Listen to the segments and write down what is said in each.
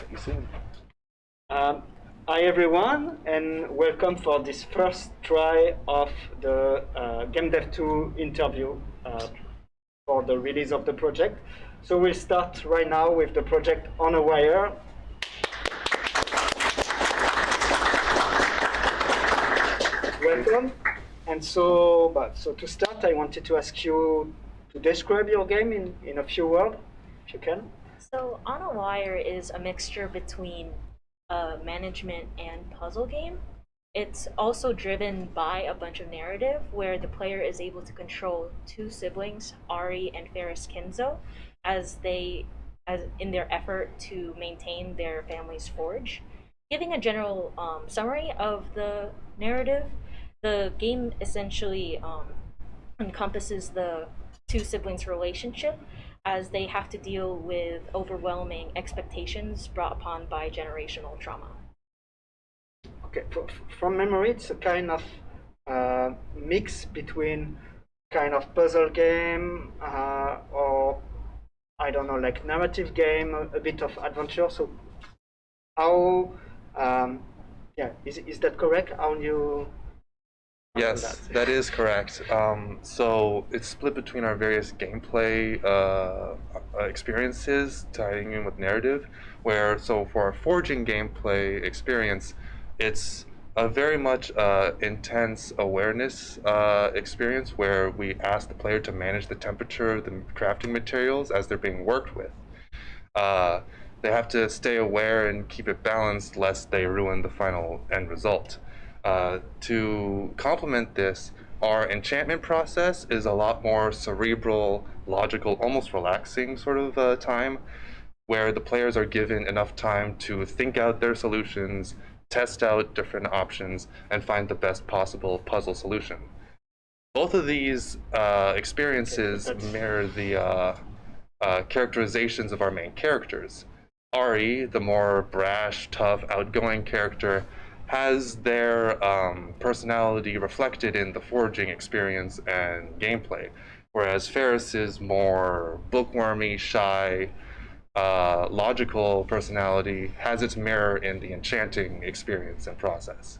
See you soon. Hi everyone, and welcome for this first try of the Game Dev 2 interview for the release of the project. So we'll start right now with the project On a Wire. Welcome. And so to start, I wanted to ask you to describe your game in a few words, if you can. So On a Wire is a mixture between a management and puzzle game. It's also driven by a bunch of narrative where the player is able to control two siblings, Ari and Ferris Kinzo, as in their effort to maintain their family's forge. Giving a general summary of the narrative, the game essentially encompasses the two siblings' relationship as they have to deal with overwhelming expectations brought upon by generational trauma. Okay, from memory, it's a kind of mix between kind of puzzle game or I don't know, like narrative game, a bit of adventure. So how, yeah, is that correct? How you? Yes, that is correct. So it's split between our various gameplay experiences tying in with narrative, so for our forging gameplay experience, it's a very much intense awareness experience where we ask the player to manage the temperature of the crafting materials as they're being worked with. They have to stay aware and keep it balanced lest they ruin the final end result. To complement this, our enchantment process is a lot more cerebral, logical, almost relaxing sort of time, where the players are given enough time to think out their solutions, test out different options, and find the best possible puzzle solution. Both of these experiences mirror the characterizations of our main characters. Ari, the more brash, tough, outgoing character, has their personality reflected in the forging experience and gameplay, whereas Ferris's more bookwormy, shy, logical personality has its mirror in the enchanting experience and process.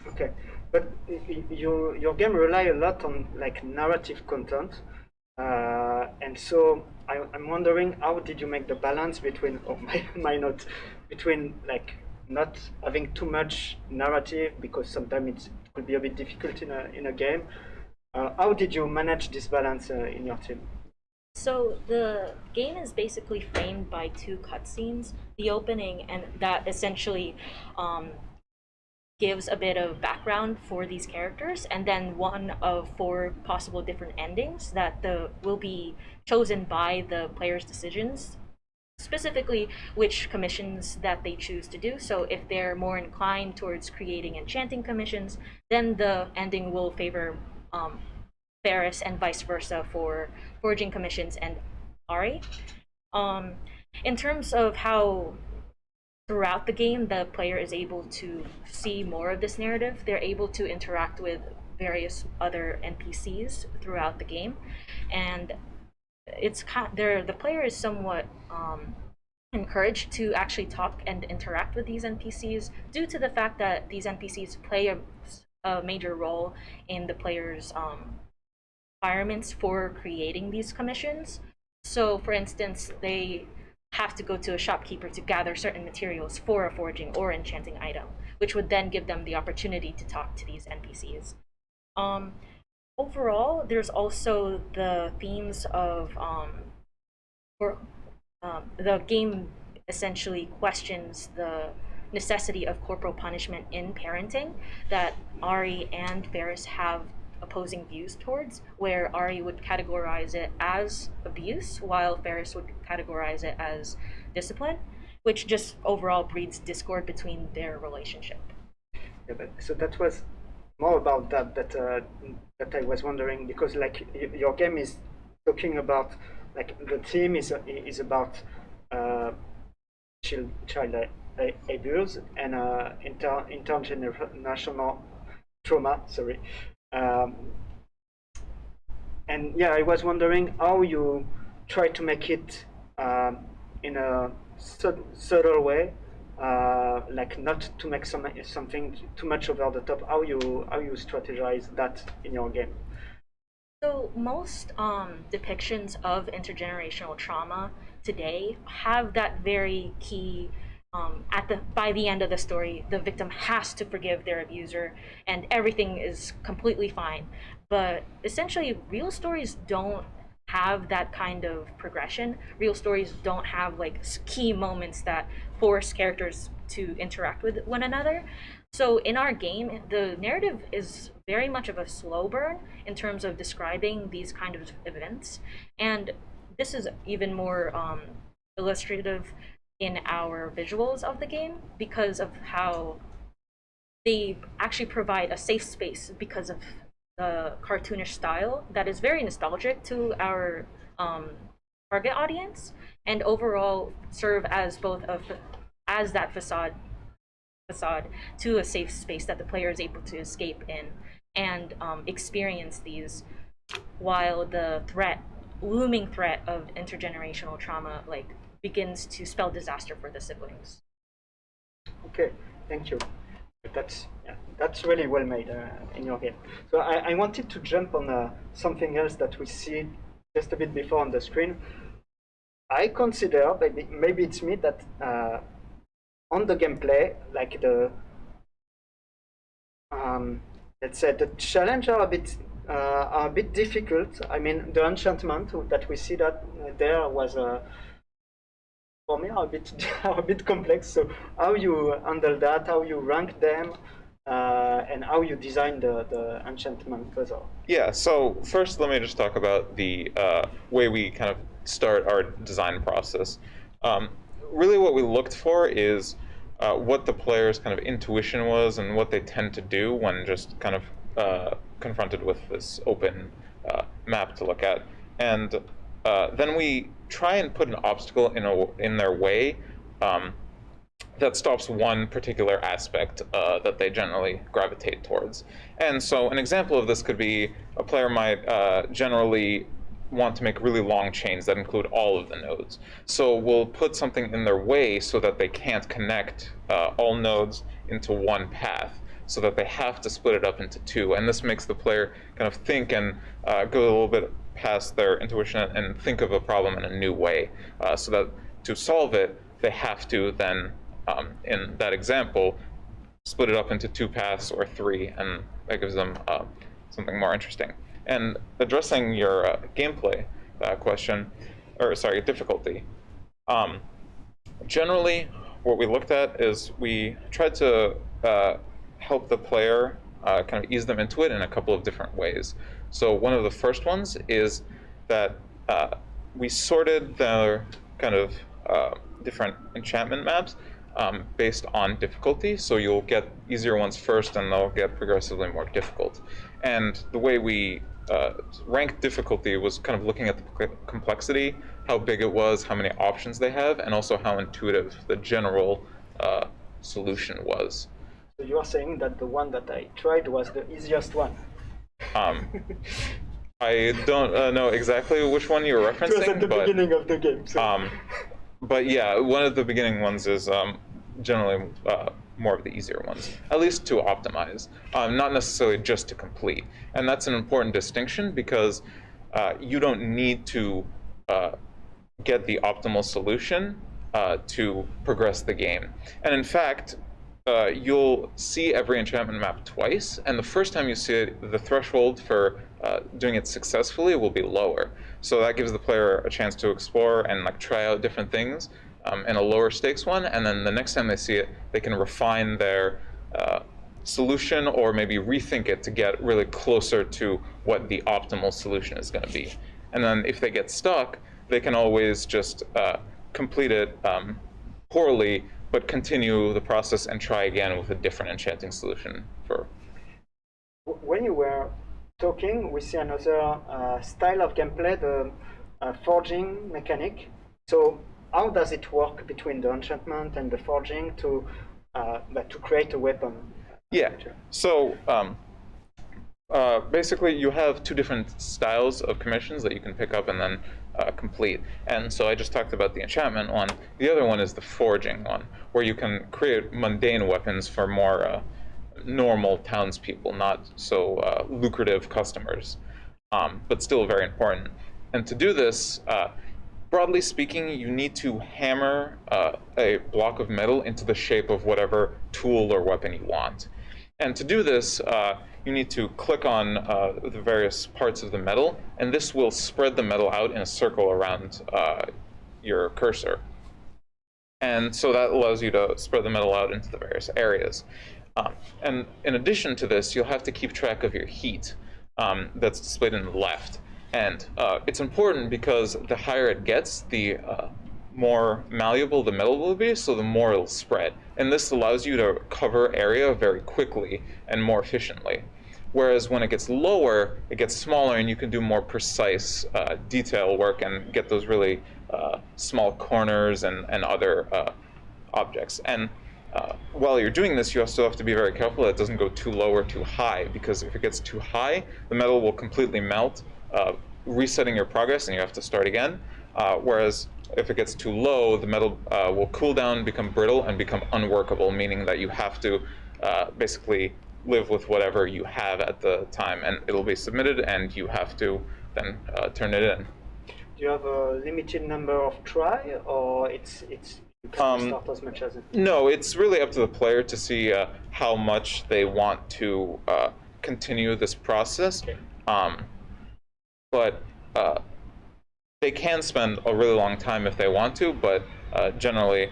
Okay, but your game rely a lot on like narrative content, and so I'm wondering how did you make the balance between, or my not, between like not having too much narrative because sometimes it could be a bit difficult in a game. How did you manage this balance in your team? So the game is basically framed by two cutscenes. The opening, and that essentially gives a bit of background for these characters, and then one of four possible different endings that will be chosen by the player's decisions, specifically which commissions that they choose to do. So if they're more inclined towards creating enchanting commissions, then the ending will favor Ferris, and vice versa for forging commissions and Ari. In terms of how throughout the game the player is able to see more of this narrative, they're able to interact with various other NPCs throughout the game, and the player is somewhat encouraged to actually talk and interact with these NPCs due to the fact that these NPCs play a major role in the player's requirements for creating these commissions. So, for instance, they have to go to a shopkeeper to gather certain materials for a forging or enchanting item, which would then give them the opportunity to talk to these NPCs. Overall, there's also the themes of the game essentially questions the necessity of corporal punishment in parenting that Ari and Ferris have opposing views towards, where Ari would categorize it as abuse while Ferris would categorize it as discipline, which just overall breeds discord between their relationship. Yeah, but so that was more about that I was wondering, because like your game is talking about, like the theme is about child abuse and intergenerational trauma. Sorry. And yeah, I was wondering how you try to make it in a subtle way, like not to make something too much over the top? How you strategize that in your game? So most depictions of intergenerational trauma today have that very key. At the by the end of the story, the victim has to forgive their abuser, and everything is completely fine. But essentially, real stories don't have that kind of progression. Real stories don't have like key moments that force characters to interact with one another. So in our game, the narrative is very much of a slow burn in terms of describing these kind of events, and this is even more illustrative in our visuals of the game because of how they actually provide a safe space because of the cartoonish style that is very nostalgic to our um, target audience, and overall serve as both as that facade to a safe space that the player is able to escape in and experience these while the looming threat of intergenerational trauma like begins to spell disaster for the siblings. Okay, thank you. That's really well made in your game. So I wanted to jump on something else that we see just a bit before on the screen. I consider, maybe it's me, that on the gameplay, like let's say the challenges are a bit difficult. I mean, the enchantment that we see that there was for me are a bit are a bit complex. So how you handle that, how you rank them, and how you design the enchantment puzzle. Yeah, so first let me just talk about the way we kind of start our design process. Really what we looked for is what the player's kind of intuition was and what they tend to do when just kind of confronted with this open map to look at. And then we try and put an obstacle in their way that stops one particular aspect that they generally gravitate towards. And so an example of this could be a player might generally want to make really long chains that include all of the nodes. So we'll put something in their way so that they can't connect all nodes into one path, so that they have to split it up into two. And this makes the player kind of think and go a little bit past their intuition and think of a problem in a new way, so that to solve it, they have to then, in that example, split it up into two paths or three, and that gives them something more interesting. And addressing your gameplay question, or sorry, difficulty, generally what we looked at is we tried to help the player kind of ease them into it in a couple of different ways. So one of the first ones is that we sorted their kind of different enchantment maps based on difficulty. So you'll get easier ones first and they'll get progressively more difficult. And the way we ranked difficulty was kind of looking at the complexity, how big it was, how many options they have, and also how intuitive the general solution was. So you are saying that the one that I tried was the easiest one? I don't know exactly which one you were referencing. It was at the beginning of the game. So. But yeah, one of the beginning ones is generally more of the easier ones, at least to optimize, not necessarily just to complete. And that's an important distinction because you don't need to get the optimal solution to progress the game. And in fact, you'll see every enchantment map twice, and the first time you see it, the threshold for doing it successfully will be lower. So that gives the player a chance to explore and like try out different things in a lower stakes one, and then the next time they see it, they can refine their solution or maybe rethink it to get really closer to what the optimal solution is going to be. And then if they get stuck, they can always just complete it poorly, but continue the process and try again with a different enchanting solution. When you were talking, we see another style of gameplay, the forging mechanic. So how does it work between the enchantment and the forging to create a weapon? Yeah, so basically you have two different styles of commissions that you can pick up and then complete. And so I just talked about the enchantment one. The other one is the forging one, where you can create mundane weapons for more normal townspeople, not so lucrative customers, but still very important. And to do this, broadly speaking, you need to hammer a block of metal into the shape of whatever tool or weapon you want. And to do this, you need to click on the various parts of the metal, and this will spread the metal out in a circle around your cursor. And so that allows you to spread the metal out into the various areas. And in addition to this, you'll have to keep track of your heat that's displayed in the left. And it's important because the higher it gets, the more malleable the metal will be, so the more it'll spread. And this allows you to cover area very quickly and more efficiently. Whereas when it gets lower, it gets smaller and you can do more precise detail work and get those really small corners and other objects. And while you're doing this, you also have to be very careful that it doesn't go too low or too high, because if it gets too high, the metal will completely melt, resetting your progress, and you have to start again. Whereas if it gets too low, the metal will cool down, become brittle, and become unworkable, meaning that you have to basically live with whatever you have at the time, and it'll be submitted, and you have to then turn it in. Do you have a limited number of try, or it's you can start as much as it? No, it's really up to the player to see how much they want to continue this process. Okay. But they can spend a really long time if they want to, but generally,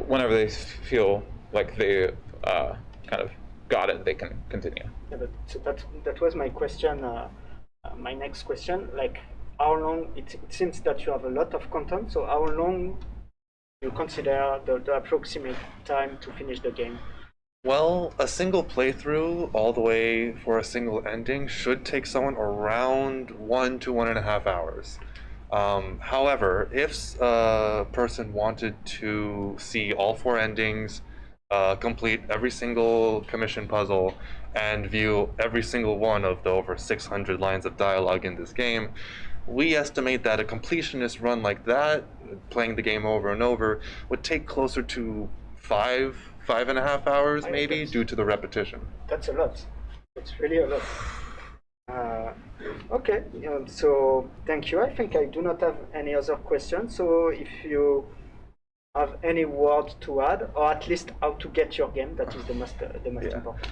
whenever they feel like they kind of got it, they can continue. Yeah, but so that was my question. My next question, like how long? It seems that you have a lot of content. So how long you consider the approximate time to finish the game? Well, a single playthrough all the way for a single ending should take someone around 1 to 1.5 hours. However, if a person wanted to see all 4 endings, complete every single commission puzzle, and view every single one of the over 600 lines of dialogue in this game, we estimate that a completionist run like that, playing the game over and over, would take closer to 5.5 hours maybe, due to the repetition. That's a lot. That's really a lot. Okay, so thank you. I think I do not have any other questions. So if you have any word to add, or at least how to get your game, that is the most important.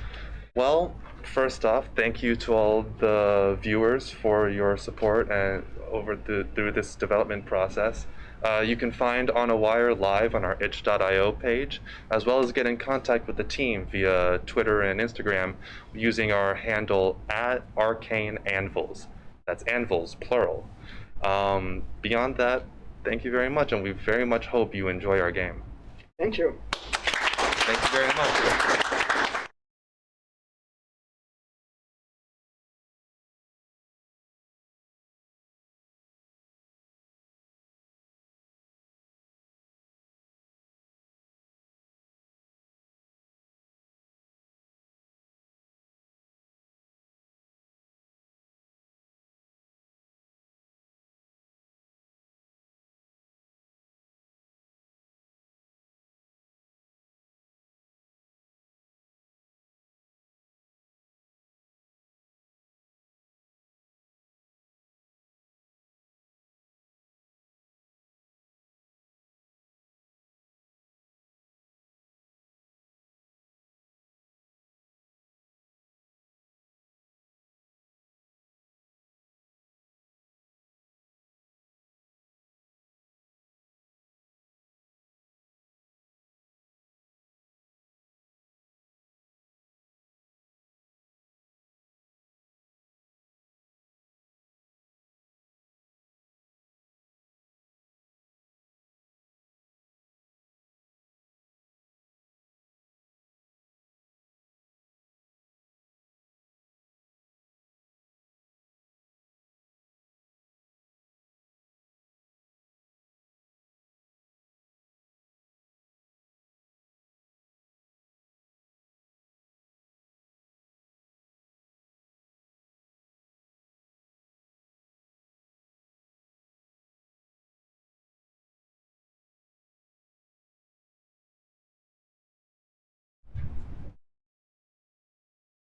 Well, first off, thank you to all the viewers for your support and through this development process. You can find On a Wire live on our itch.io page, as well as get in contact with the team via Twitter and Instagram using our handle @ArcaneAnvils. That's anvils, plural. Beyond that, thank you very much, and we very much hope you enjoy our game. Thank you. Thank you very much.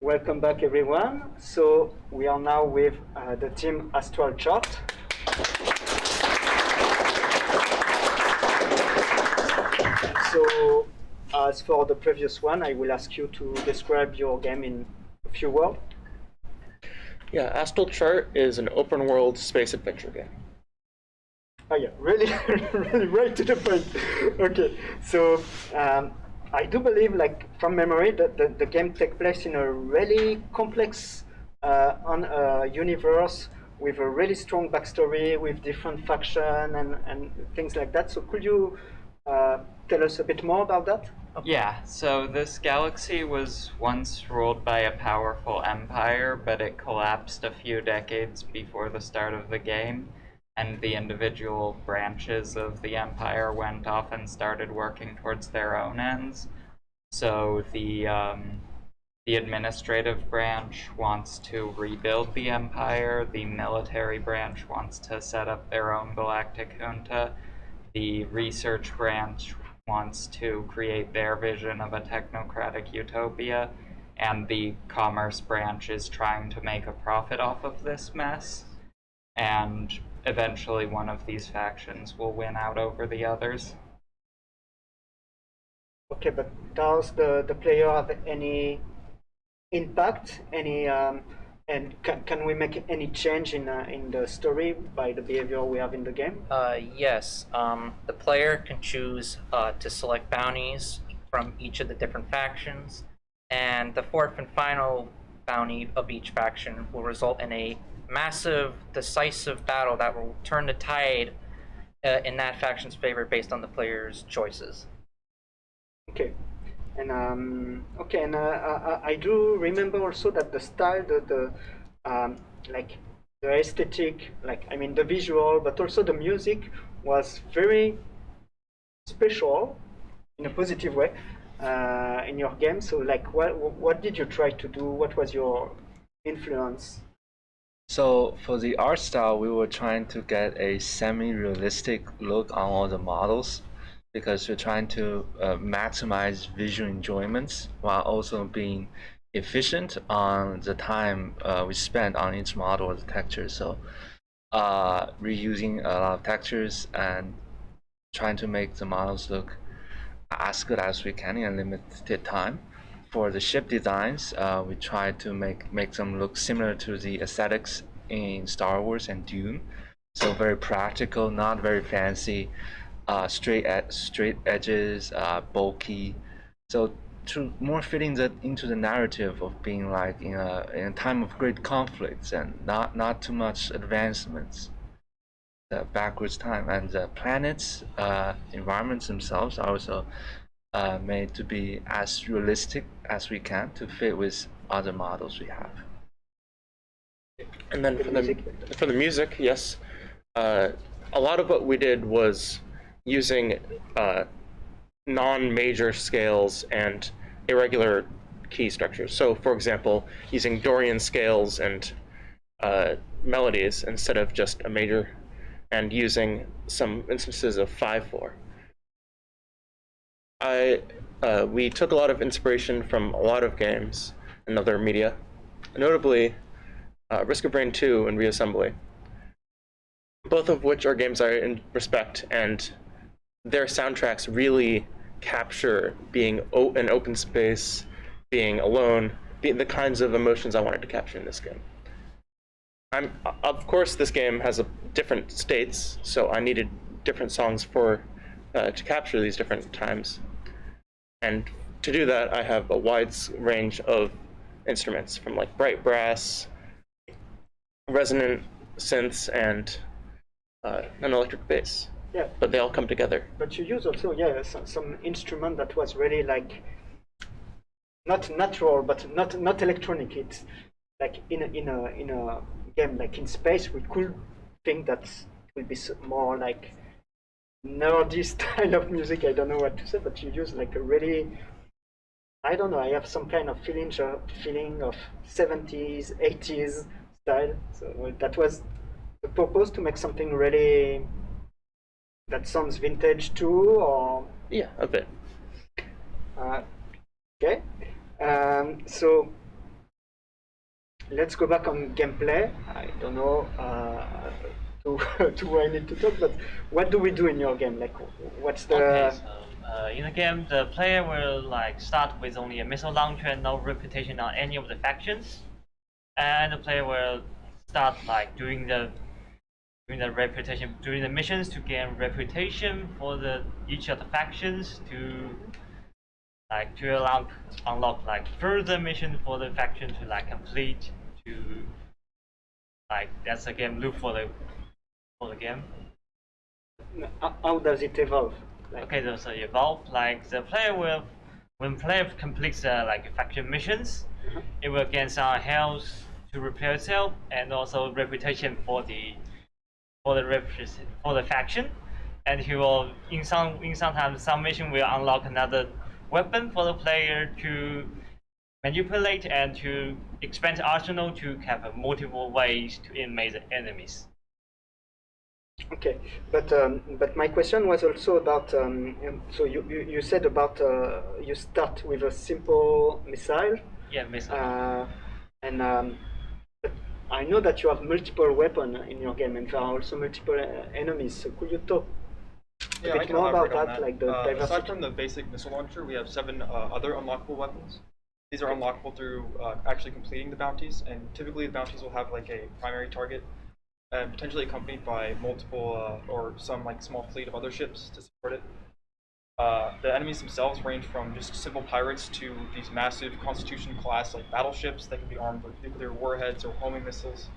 Welcome back, everyone. So we are now with the team Astral Chart. So as for the previous one, I will ask you to describe your game in a few words. Yeah, Astral Chart is an open world space adventure game. Oh yeah, really, really right to the point. Okay, so I do believe, like from memory, that the game takes place in a really complex universe with a really strong backstory, with different faction and things like that. So could you tell us a bit more about that? Yeah, so this galaxy was once ruled by a powerful empire, but it collapsed a few decades before the start of the game, and the individual branches of the empire went off and started working towards their own ends. So the administrative branch wants to rebuild the empire, the military branch wants to set up their own galactic junta, the research branch wants to create their vision of a technocratic utopia, and the commerce branch is trying to make a profit off of this mess, and eventually one of these factions will win out over the others. Okay, but does the player have any impact, any and can we make any change in the story by the behavior we have in the game? Yes, the player can choose to select bounties from each of the different factions, and the fourth and final bounty of each faction will result in a massive, decisive battle that will turn the tide in that faction's favor based on the player's choices. Okay, and okay, and I do remember also that the style, like the aesthetic, like I mean the visual, but also the music was very special in a positive way in your game. So like, what did you try to do? What was your influence? So for the art style, we were trying to get a semi-realistic look on all the models because we're trying to maximize visual enjoyments while also being efficient on the time we spend on each model or the texture. So reusing a lot of textures and trying to make the models look as good as we can in a limited time. For the ship designs, we try to make them look similar to the aesthetics in Star Wars and Dune. So very practical, not very fancy, straight edges, bulky. So to more fitting into the narrative of being like in a time of great conflicts and not too much advancements. The backwards time, and the planets, environments themselves are also made to be as realistic as we can to fit with other models we have. And then for the music, yes, a lot of what we did was using non-major scales and irregular key structures. So, for example, using Dorian scales and melodies instead of just a major, and using some instances of 5/4. We took a lot of inspiration from a lot of games and other media, notably Risk of Rain 2 and Reassembly, both of which are games I respect, and their soundtracks really capture being an open space, being alone, the kinds of emotions I wanted to capture in this game. Of course, this game has different states, so I needed different songs to capture these different times. And to do that, I have a wide range of instruments, from like bright brass, resonant synths, and an electric bass. Yeah. But they all come together. But you use also, yeah, some instrument that was really like not natural, but not electronic. It's like in a game like in space, we could think that it will be more like nerdy style of music. I don't know what to say, but you use like a really, I don't know, I have some kind of feeling of 70s, 80s style. So that was the purpose, to make something really that sounds vintage too, or? Yeah, a bit. Okay. So let's go back on gameplay. I don't know to to where I need to talk, but what do we do in your game? Like, what's the Okay, so in the game, the player will like start with only a missile launcher and no reputation on any of the factions, and the player will start like doing the missions to gain reputation for the each of the factions to unlock like further mission for the faction to like complete to like that's the game loop for the game. how does it evolve? Like, Okay, so evolve like the player will when player completes like faction missions, it will gain some health to repair itself and also reputation for the faction, and he will sometimes some mission will unlock another weapon for the player to manipulate and to expand arsenal to have multiple ways to eliminate the enemies. okay, but my question was also about so you said about you start with a simple missile. Yeah, miss. And but I know that you have multiple weapons in your game, and there are also multiple enemies. So could you talk a Yeah, I bit can more about elaborate on that, that. like the Aside diversity? from the basic missile launcher, we have 7 other unlockable weapons. These are unlockable through actually completing the bounties, and typically the bounties will have like a primary target, and potentially accompanied by multiple or some like small fleet of other ships to support it. The enemies themselves range from just simple pirates to these massive Constitution class like battleships that can be armed with nuclear warheads or homing missiles.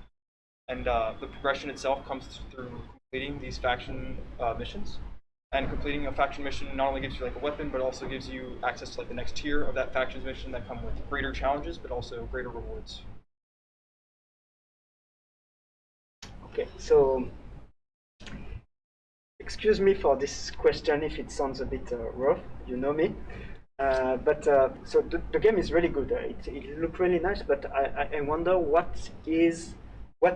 And the progression itself comes through completing these faction missions. And completing a faction mission not only gives you like a weapon, but also gives you access to like the next tier of that faction's mission that come with greater challenges, but also greater rewards. Okay, so excuse me for this question if it sounds a bit rough. You know me. So the game is really good. It looks really nice, but I wonder what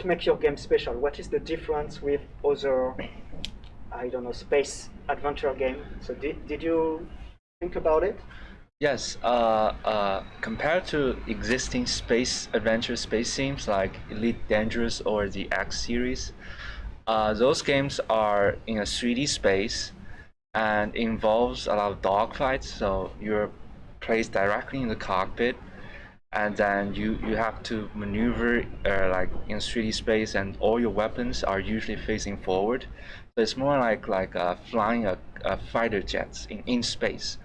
makes your game special. What is the difference with other, I don't know, space adventure game? So did you think about it? Yes, compared to existing space adventure space themes like Elite Dangerous or the X series, those games are in a 3D space and involves a lot of dogfights. So you're placed directly in the cockpit, and then you have to maneuver like in 3D space, and all your weapons are usually facing forward. So it's more like flying a fighter jets in space.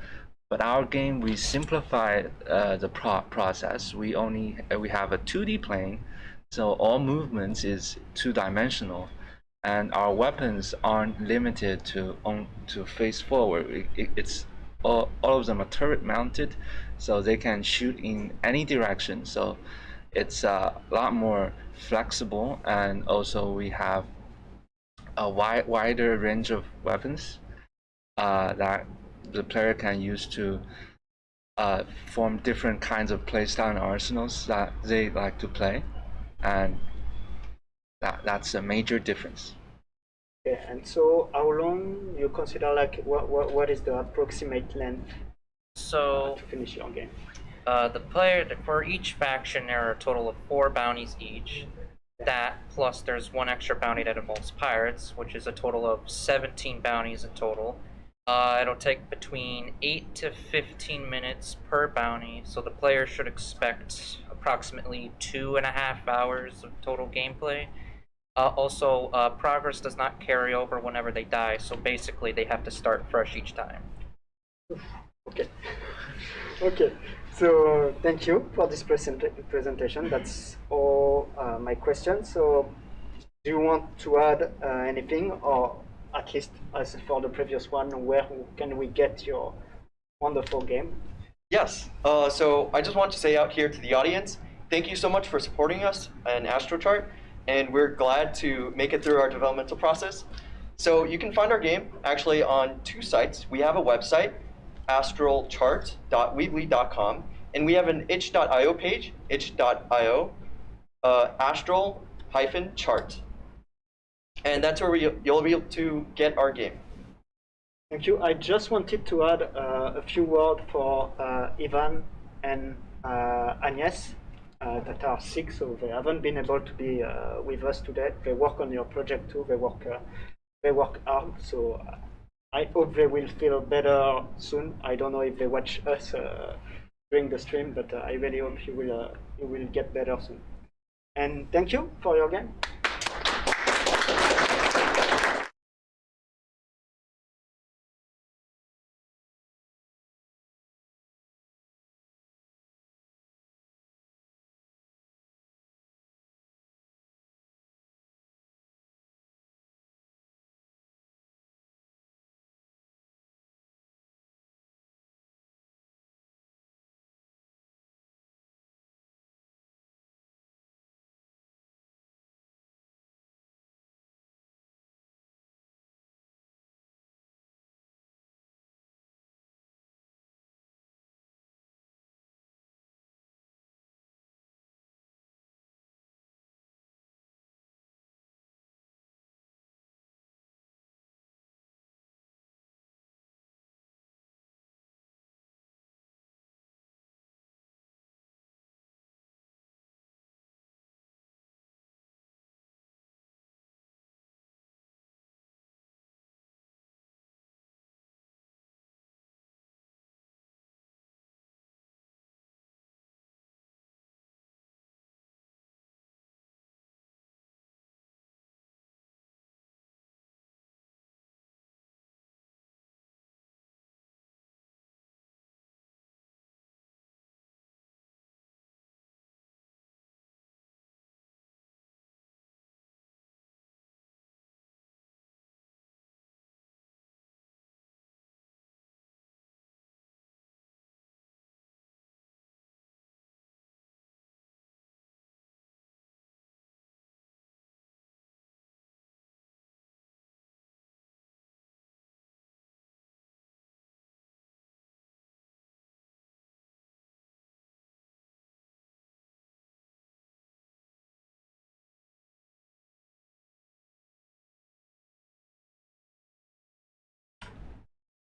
But our game, we simplify the process. We have a 2D plane, so all movements is 2-dimensional, and our weapons aren't limited to face forward. It's all of them are turret mounted, so they can shoot in any direction. So it's a lot more flexible, and also we have a wider range of weapons that the player can use to form different kinds of playstyle and arsenals that they like to play, and that's a major difference. Okay, and so how long you consider, like what is the approximate length So to finish your game? the player for each faction there are a total of 4 bounties each. That plus there's 1 extra bounty that involves pirates, which is a total of 17 bounties in total. It'll take between 8 to 15 minutes per bounty, so the player should expect approximately 2.5 hours of total gameplay. Also, progress does not carry over whenever they die, so basically they have to start fresh each time. Okay. Okay. So thank you for this presentation. That's all my questions. So do you want to add anything, or at least as for the previous one, where can we get your wonderful game? Yes. So I just want to say out here to the audience, thank you so much for supporting us in AstroChart, and we're glad to make it through our developmental process. So you can find our game actually on 2 sites. We have a website, astralchart.weebly.com, and we have an itch.io page, itch.io, astral-chart. And that's where you'll be able to get our game. Thank you. I just wanted to add a few words for Ivan and Agnes. that are sick, so they haven't been able to be with us today. They work on your project too. They work hard. So I hope they will feel better soon. I don't know if they watch us during the stream, but I really hope you will get better soon. And thank you for your game.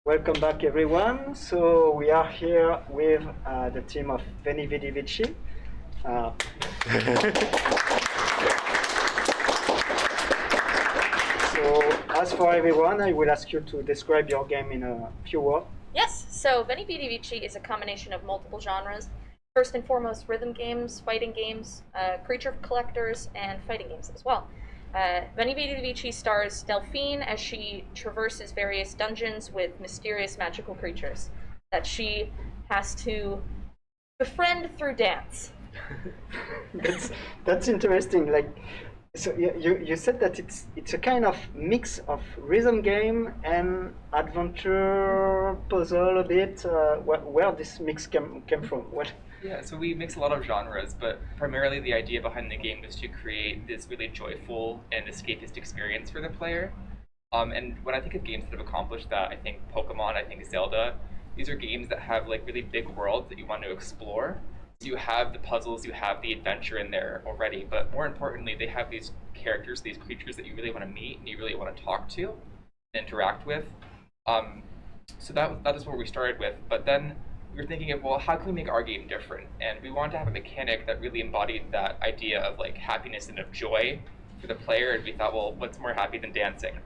Welcome back, everyone. So we are here with the team of Veni Vidi Vici. So as for everyone, I will ask you to describe your game in a few words. Yes, so Veni Vidi Vici is a combination of multiple genres. First and foremost, rhythm games, fighting games, creature collectors, and fighting games as well. Veni Vidi Vici stars Delphine as she traverses various dungeons with mysterious magical creatures that she has to befriend through dance. That's interesting. Like, so you said that it's a kind of mix of rhythm game and adventure puzzle a bit. Where this mix came from? What? Yeah, so we mix a lot of genres, but primarily the idea behind the game is to create this really joyful and escapist experience for the player. And when I think of games that have accomplished that, I think Pokemon, I think Zelda. These are games that have like really big worlds that you want to explore. So you have the puzzles, you have the adventure in there already, but more importantly, they have these characters, these creatures that you really want to meet and you really want to talk to and interact with. So that is what we started with, but then we were thinking of, well, how can we make our game different? And we wanted to have a mechanic that really embodied that idea of like happiness and of joy for the player, and we thought, well, what's more happy than dancing?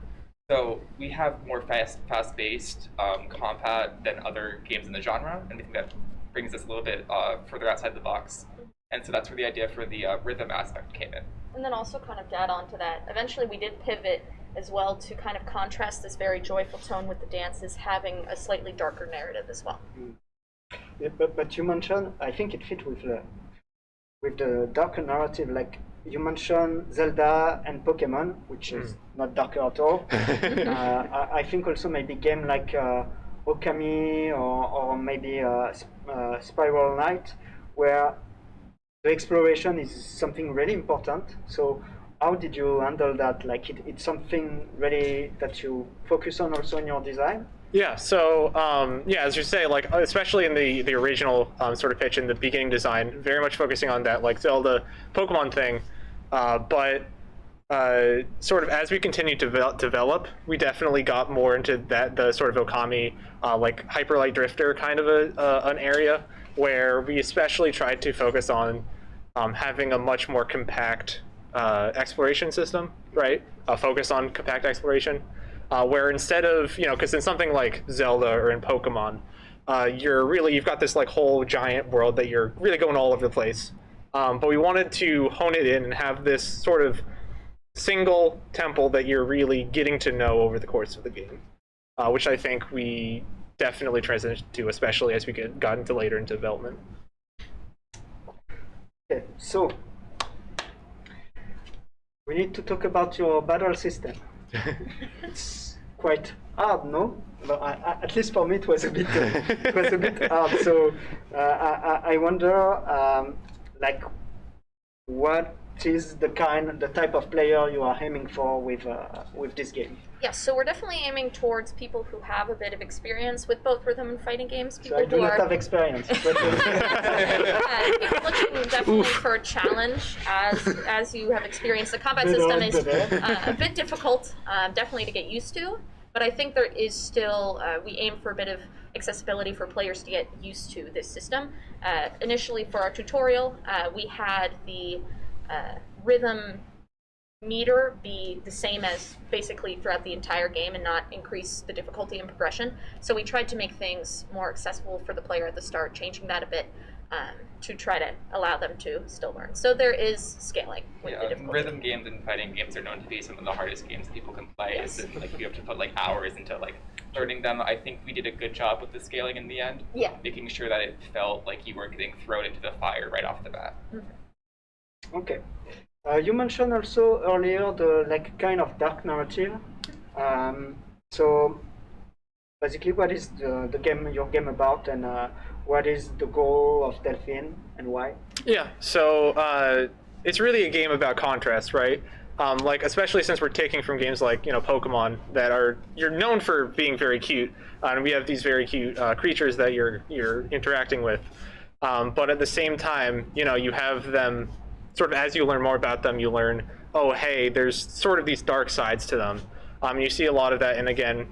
So we have more fast-paced combat than other games in the genre, and we think that brings us a little bit further outside the box. And so that's where the idea for the rhythm aspect came in. And then also kind of to add on to that, eventually we did pivot as well to kind of contrast this very joyful tone with the dances having a slightly darker narrative as well. Yeah, but you mentioned, I think it fit with the darker narrative. Like you mentioned Zelda and Pokemon, which is not darker at all. I think also maybe game like Okami or maybe Spiral Knight, where the exploration is something really important. So how did you handle that? Like it's something really that you focus on also in your design? Yeah, so yeah, as you say, like especially in the original sort of pitch in the beginning design, very much focusing on that like Zelda Pokemon thing, but sort of as we continued to develop, we definitely got more into the sort of Okami like Hyper Light Drifter kind of an area where we especially tried to focus on having a much more compact exploration system, right? Focus on compact exploration, where instead of, because in something like Zelda or in Pokemon, you've got this like whole giant world that you're really going all over the place. But we wanted to hone it in and have this sort of single temple that you're really getting to know over the course of the game, which I think we definitely transitioned to, especially as we got into later into development. Okay, so we need to talk about your battle system. It's quite hard, no? But at least for me, it was a bit hard. So I wonder, like, what is the type of player you are aiming for with this game? Yes, so we're definitely aiming towards people who have a bit of experience with both rhythm and fighting games. People So I do who not are have experience. But people looking definitely for a challenge, as you have experienced. The combat system is a bit difficult, definitely to get used to. But I think there is still, we aim for a bit of accessibility for players to get used to this system. Initially, for our tutorial, we had the rhythm meter be the same as basically throughout the entire game and not increase the difficulty and progression. So we tried to make things more accessible for the player at the start, changing that a bit to try to allow them to still learn. So there is scaling with the difficulty. Rhythm games and fighting games are known to be some of the hardest games that people can play. Yes. Like you have to put like hours into like learning them. I think we did a good job with the scaling in the end. Yeah. Making sure that it felt like you weren't getting thrown into the fire right off the bat. Mm-hmm. Okay. You mentioned also earlier the like kind of dark narrative. So basically, what is your game about, and what is the goal of Delphine, and why? Yeah, so it's really a game about contrast, right? Like especially since we're taking from games like Pokemon that you're known for being very cute, and we have these very cute creatures that you're interacting with, but at the same time, you have them. Sort of as you learn more about them, you learn, oh, hey, there's sort of these dark sides to them. You see a lot of that, and again,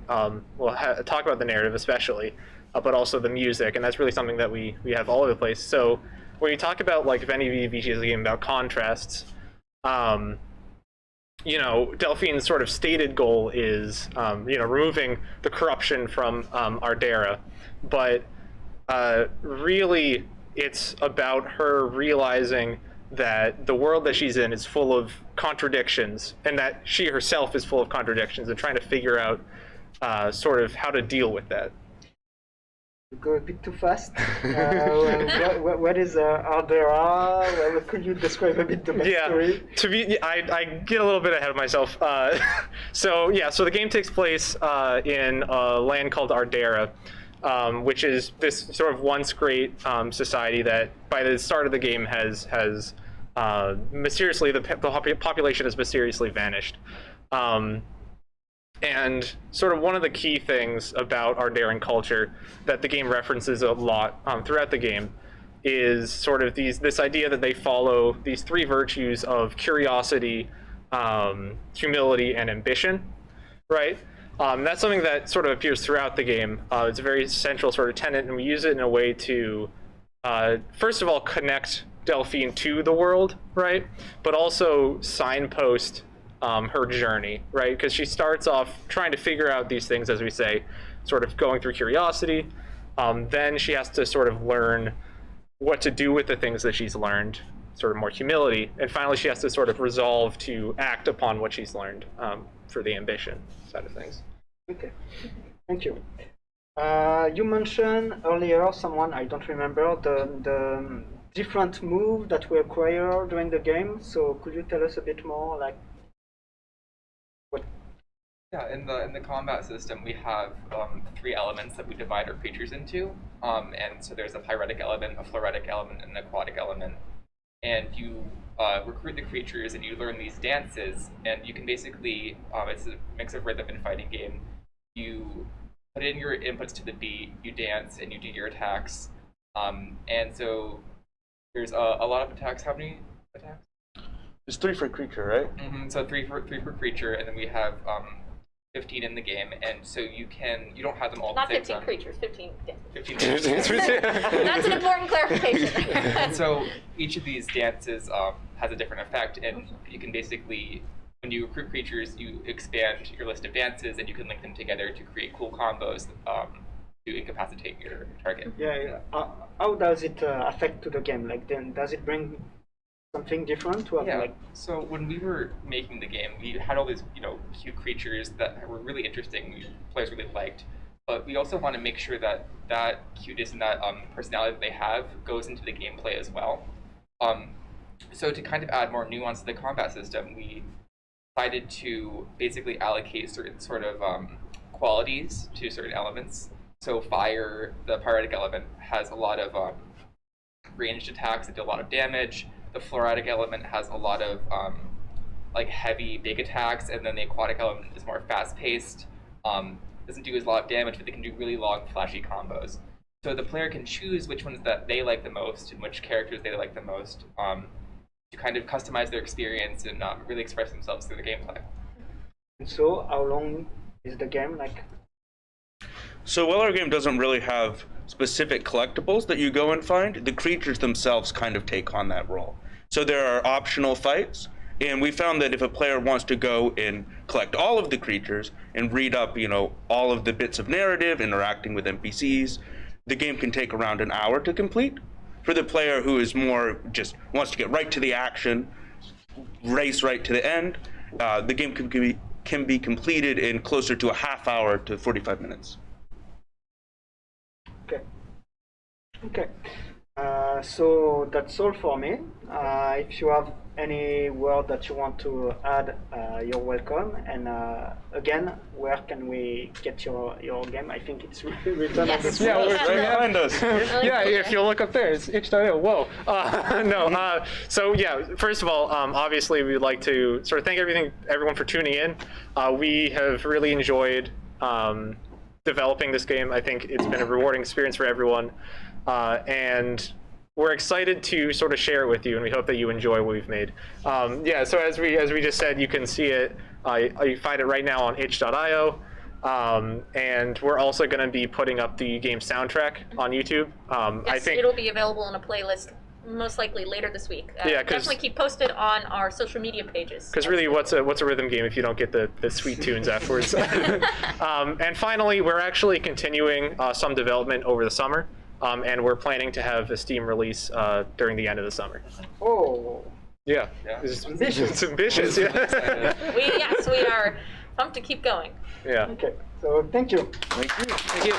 we'll talk about the narrative especially, but also the music, and that's really something that we have all over the place. So when you talk about like if any VG is a game about contrasts, Delphine's sort of stated goal is, removing the corruption from Ardera, but really it's about her realizing that the world that she's in is full of contradictions, and that she herself is full of contradictions, and trying to figure out sort of how to deal with that. You go a bit too fast. What is Ardera? Could you describe a bit the backstory? Yeah, I get a little bit ahead of myself. So the game takes place in a land called Ardera. Which is this sort of once great society that by the start of the game has mysteriously, the population has mysteriously vanished. And sort of one of the key things about Arderan culture that the game references a lot throughout the game is sort of this idea that they follow these three virtues of curiosity, humility, and ambition, right? That's something that sort of appears throughout the game. It's a very central sort of tenet, and we use it in a way to, first of all, connect Delphine to the world, right? But also signpost her journey, right? Because she starts off trying to figure out these things, as we say, sort of going through curiosity. Then she has to sort of learn what to do with the things that she's learned, sort of more humility. And finally, she has to sort of resolve to act upon what she's learned for the ambition side of things. Okay, thank you. You mentioned earlier, someone, I don't remember, the different move that we acquire during the game. So could you tell us a bit more, like, what? Yeah, in the combat system, we have three elements that we divide our creatures into. And so there's a pyretic element, a phloretic element, and an aquatic element. And you recruit the creatures and you learn these dances, and you can basically, it's a mix of rhythm and fighting game. You put in your inputs to the beat, you dance, and you do your attacks. And so there's a lot of attacks. How many attacks? There's 3 for creature, right? So three per creature, and then we have 15 in the game, and so you don't have them all Not at the same 15 time. creatures, 15 dances. 15 That's an important clarification. And so each of these dances has a different effect, and you can basically, when you recruit creatures, you expand your list of dances, and you can link them together to create cool combos to incapacitate your target. Yeah. How does it affect to the game? Like, then does it bring something different to have, Yeah. like? So when we were making the game, we had all these cute creatures that were really interesting. Players really liked, but we also want to make sure that that cuteness and that personality that they have goes into the gameplay as well. So to kind of add more nuance to the combat system, we decided to basically allocate certain sort of qualities to certain elements. So fire, the pyretic element, has a lot of ranged attacks that do a lot of damage. The fluoritic element has a lot of like heavy, big attacks, and then the aquatic element is more fast-paced. Doesn't do as lot of damage, but they can do really long, flashy combos. So the player can choose which ones that they like the most and which characters they like the most to kind of customize their experience and really express themselves through the gameplay. And so, how long is the game? Like? So while our game doesn't really have specific collectibles that you go and find, the creatures themselves kind of take on that role. So there are optional fights, and we found that if a player wants to go and collect all of the creatures and read up, all of the bits of narrative, interacting with NPCs, the game can take around an hour to complete. For the player who is more just wants to get right to the action, race right to the end, the game can be completed in closer to a half hour to 45 minutes. Okay. So that's all for me. If you have any word that you want to add, you're welcome. And again, where can we get your game? I think it's written on the screen. Yeah, right behind us. Yeah, if you look up there, it's itch.io. Whoa. So yeah, first of all, obviously we'd like to sort of thank everyone for tuning in. We have really enjoyed developing this game. I think it's been a rewarding experience for everyone. And we're excited to sort of share it with you, and we hope that you enjoy what we've made. So as we just said, you can see it. You find it right now on itch.io, and we're also going to be putting up the game soundtrack on YouTube. Yes, I think it'll be available in a playlist most likely later this week. Definitely keep posted on our social media pages. Because really, what's a rhythm game if you don't get the sweet tunes afterwards? And finally, we're actually continuing some development over the summer. And we're planning to have a Steam release during the end of the summer. Oh. Yeah. It's ambitious. Yeah. We are pumped to keep going. Yeah. Okay. So thank you. Thank you. Thank you.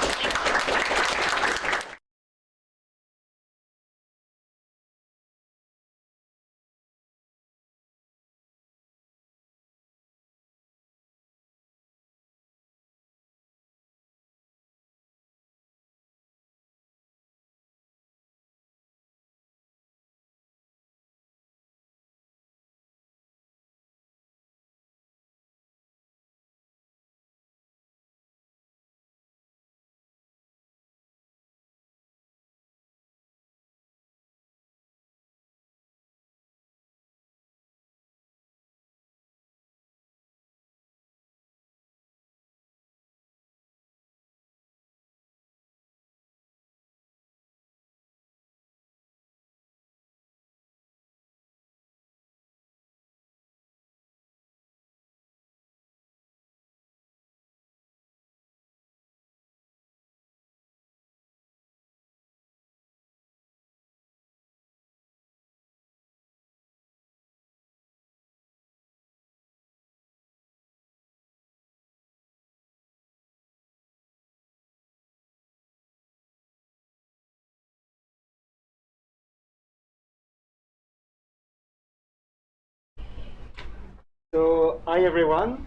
So hi everyone.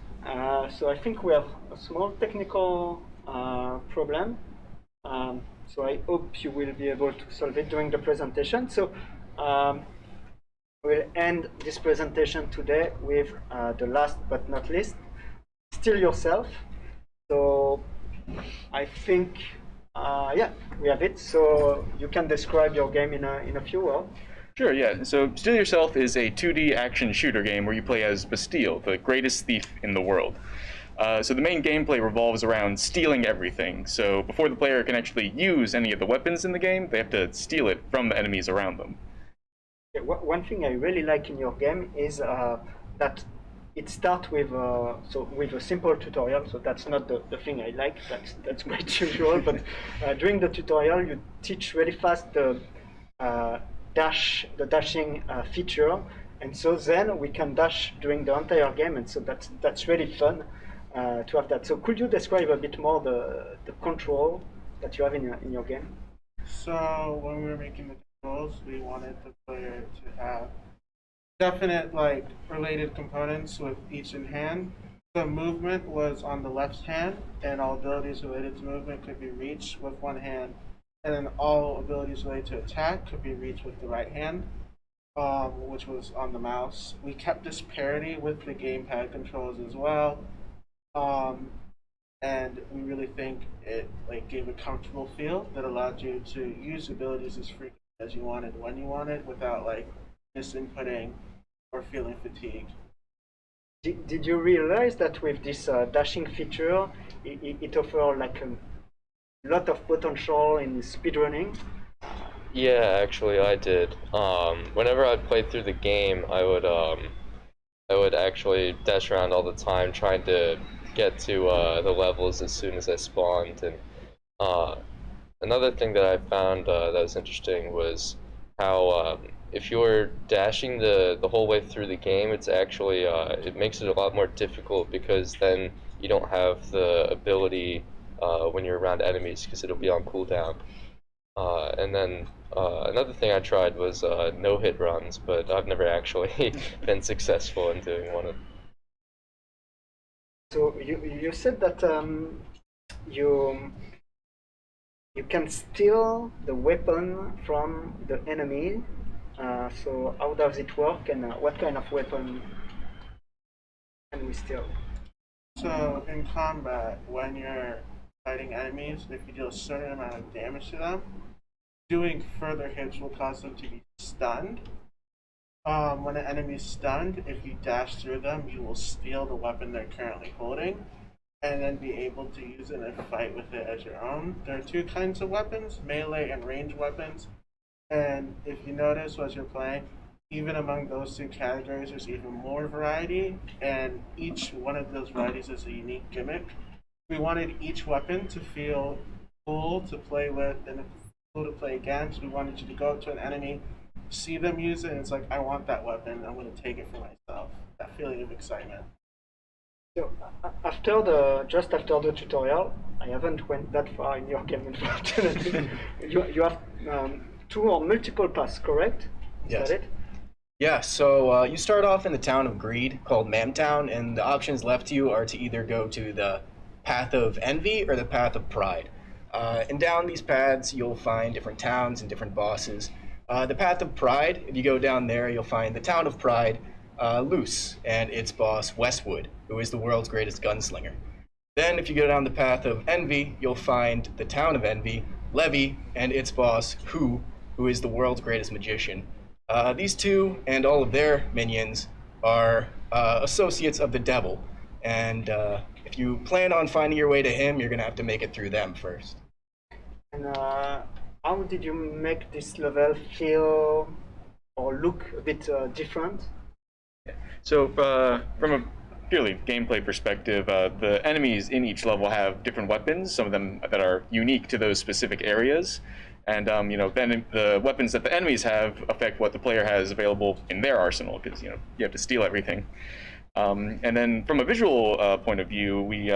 So I think we have a small technical problem. So I hope you will be able to solve it during the presentation. So we'll end this presentation today with the last but not least, Still Yourself. So I think, we have it. So you can describe your game in a few words. Sure, yeah. So Still Yourself is a 2D action shooter game where you play as Bastille, the greatest thief in the world. So the main gameplay revolves around stealing everything. So before the player can actually use any of the weapons in the game, they have to steal it from the enemies around them. Yeah, one thing I really like in your game is that it starts with with a simple tutorial. So that's not the thing I like. That's quite usual. But during the tutorial, you teach really fast the dashing feature, and so then we can dash during the entire game, and so that's really fun to have that. So could you describe a bit more the control that you have in your game? So when we were making the controls, we wanted the player to have definite related components with each in hand. The movement was on the left hand, and all abilities related to movement could be reached with one hand, and then all abilities related to attack could be reached with the right hand, which was on the mouse. We kept this parity with the gamepad controls as well, and we really think it gave a comfortable feel that allowed you to use abilities as frequently as you wanted when you wanted without misinputting or feeling fatigued. Did you realize that with this dashing feature, it offers a lot of potential in speedrunning? Yeah, actually, I did. Whenever I'd play through the game, I would actually dash around all the time, trying to get to the levels as soon as I spawned. And another thing that I found that was interesting was how if you're dashing the whole way through the game, it's actually it makes it a lot more difficult, because then you don't have the ability when you're around enemies, because it'll be on cooldown. And then another thing I tried was no-hit runs, but I've never actually been successful in doing one of them. So you said that you can steal the weapon from the enemy. So how does it work, and what kind of weapon can we steal? So in combat, when you're fighting enemies, if you deal a certain amount of damage to them, doing further hits will cause them to be stunned. When an enemy is stunned, if you dash through them, you will steal the weapon they're currently holding, and then be able to use it and fight with it as your own. There are two kinds of weapons, melee and ranged weapons. And if you notice as you're playing, even among those two categories, there's even more variety, and each one of those varieties is a unique gimmick. We wanted each weapon to feel cool to play with and cool to play against. We wanted you to go up to an enemy, see them use it, and it's like, I want that weapon, I'm going to take it for myself. That feeling of excitement. So just after the tutorial, I haven't went that far in your game, unfortunately. you have 2 or multiple paths, correct? Is Yes. that it? Yeah, so you start off in the town of Greed, called Mamtown, and the options left to you are to either go to the path of Envy or the path of Pride. And down these paths, you'll find different towns and different bosses. The path of Pride, if you go down there, you'll find the town of Pride, Luce, and its boss, Westwood, who is the world's greatest gunslinger. Then, if you go down the path of Envy, you'll find the town of Envy, Levy, and its boss, who is the world's greatest magician. These two and all of their minions are associates of the devil, and if you plan on finding your way to him, you're going to have to make it through them first. And how did you make this level feel or look a bit different? So from a purely gameplay perspective, the enemies in each level have different weapons, some of them that are unique to those specific areas. And then the weapons that the enemies have affect what the player has available in their arsenal, because you have to steal everything. And then from a visual point of view, we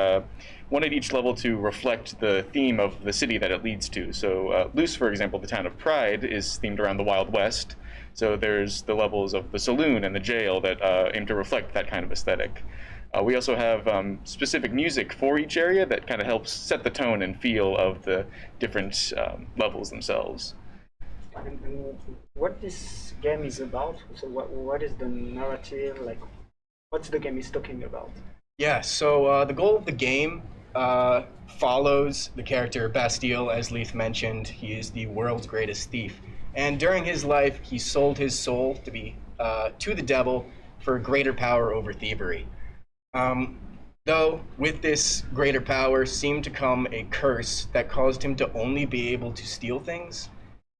wanted each level to reflect the theme of the city that it leads to. So Luce, for example, the town of Pride, is themed around the Wild West. So there's the levels of the saloon and the jail that aim to reflect that kind of aesthetic. We also have specific music for each area that kind of helps set the tone and feel of the different levels themselves. And what this game is about? So what is the narrative like? What's the game is talking about? Yeah, so the goal of the game follows the character Bastille, as Leith mentioned. He is the world's greatest thief. And during his life, he sold his soul to the devil for greater power over thievery. Though, with this greater power seemed to come a curse that caused him to only be able to steal things,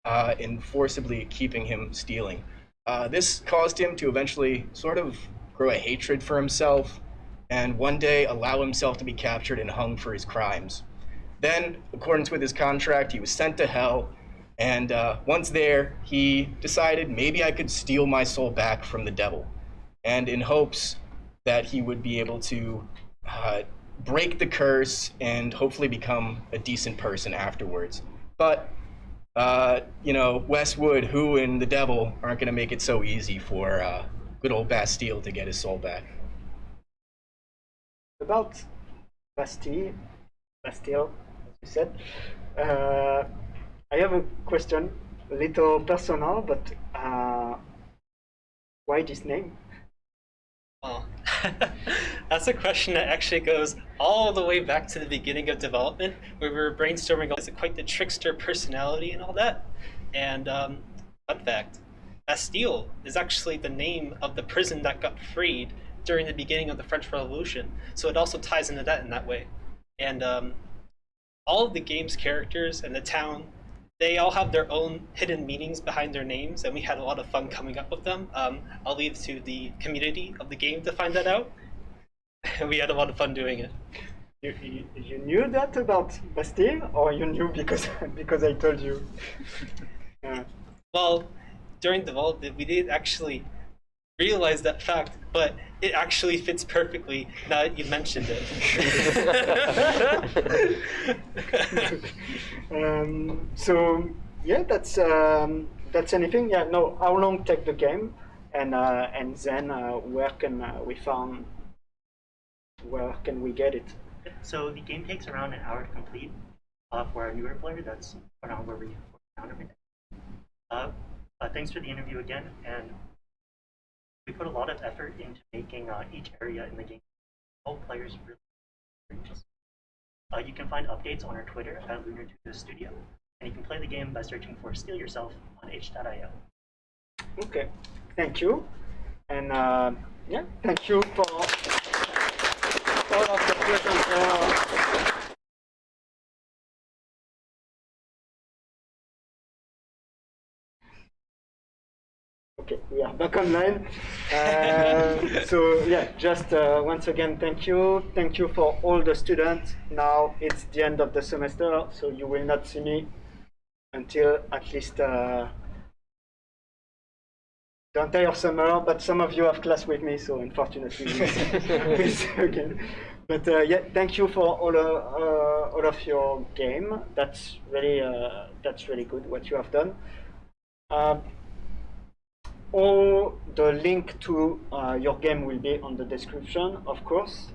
and forcibly keeping him stealing. This caused him to eventually sort of grow a hatred for himself, and one day allow himself to be captured and hung for his crimes. Then, in accordance with his contract, he was sent to hell, and once there, he decided maybe I could steal my soul back from the devil, and in hopes that he would be able to break the curse and hopefully become a decent person afterwards. But Westwood, who, and the devil aren't going to make it so easy for good old Bastille to get his soul back. About Bastille, as you said, I have a question, a little personal, but why this name? Well, that's a question that actually goes all the way back to the beginning of development, where we were brainstorming, is it quite the trickster personality and all that? And fun fact, Bastille is actually the name of the prison that got freed during the beginning of the French Revolution. So it also ties into that in that way. And all of the game's characters and the town, they all have their own hidden meanings behind their names, and we had a lot of fun coming up with them. I'll leave to the community of the game to find that out. We had a lot of fun doing it. You knew that about Bastille, or you knew because I told you? Well, during development, we didn't actually realize that fact, but it actually fits perfectly now that you mentioned it. So yeah, that's anything. Yeah, no. How long take the game, and then where can we get it? So the game takes around an hour to complete. For a newer player, that's around where we found everything. Thanks for the interview again, and we put a lot of effort into making each area in the game. All players really just. You can find updates on our Twitter at Lunar Studio, and you can play the game by searching for Steal Yourself on h.io. Okay, thank you, and yeah, thank you for all of the present. Okay, we are back online. So yeah, just once again, thank you. Thank you for all the students. Now it's the end of the semester, so you will not see me until at least the entire summer, but some of you have class with me, so unfortunately we'll see you again. But yeah, thank you for all of your game. That's really good what you have done. All the link to your game will be on the description, of course.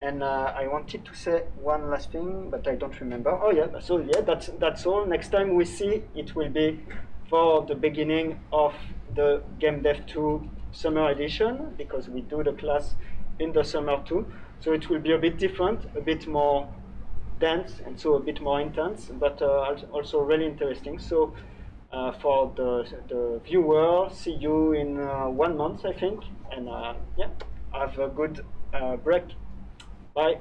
And I wanted to say one last thing, but I don't remember. Oh yeah, so yeah, that's all. Next time we see, it will be for the beginning of the Game Dev 2 Summer Edition, because we do the class in the summer too. So it will be a bit different, a bit more dense, and so a bit more intense, but also really interesting. So for the viewer, see you in 1 month, I think. And yeah, have a good break. Bye.